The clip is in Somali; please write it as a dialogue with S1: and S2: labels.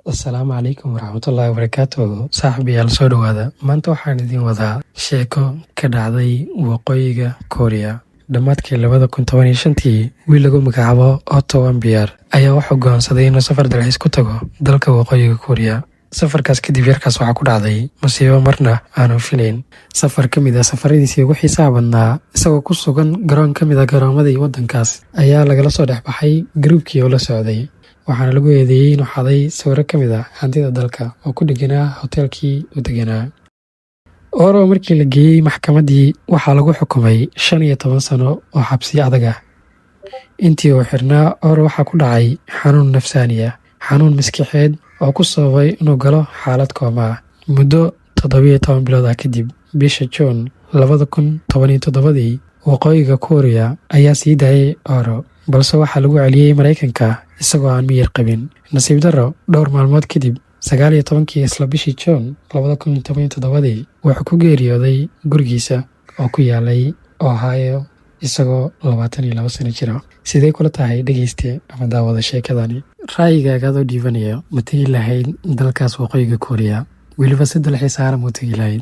S1: Asalaamu calaykum waraxmatullaahi wabarakaatuh. Saaxiibayaal soo dhawaada. Maanta waxaan idin wadaa sheeko ka dhacday waqooyiga Korea. Dhammaadkii 2015, wiil lagu magacaabo Otto Warmbier ayaa wuxuu go'aansaday inuu safar dalxiis ku tago dalka waqooyiga Korea. Safarkaas kadib yarkaas waxaa ku dhacday musiibo marna aanu filayn. Safar ka mid ah safaradiisii ugu xiisaha badnaa, isagoo ku sugan garoon ka mid ah garoomadii waddankaas, ayaa lagala soo dhex baxay gruubkii oo la socday. Waxaana lagu eedeeyay inuu xaday sawirro ka mid ah hantida dalka oo ku dheganaa hoteelkii uu deganaa. Oro markii la geeyey maxkamaddii waxaa lagu xukumay 15 sano oo xabsi adag ah. Intii uu xirnaa, Oro waxaa ku dhacay xanuun nafsaani ah, xanuun maskaxeed oo ku sababay inuu galo xaalad kooma ah. Muddo 17 bilood ah kadib, bisha Juun 2017, waqooyiga Korea ayaa sii daayay Oro, balse waxaa lagu celiyey Mareykanka isagoo aan miyir qabin. Nasiib darro, dhowr maalmood kadib, 19 isla bishii Juun 2017, wuxuu ku geeriyooday gurigiisa oo ku yaalay Ohio isagoo 22 sano jira. Sidee kula tahay dhegeyste ama daawada sheekadani? Ra'yigaaga oo dhiibanayo, ma tegi lahayd dalkaas waqooyiga Korea? Weliba si dalxiis ahaan ma tegi lahayd?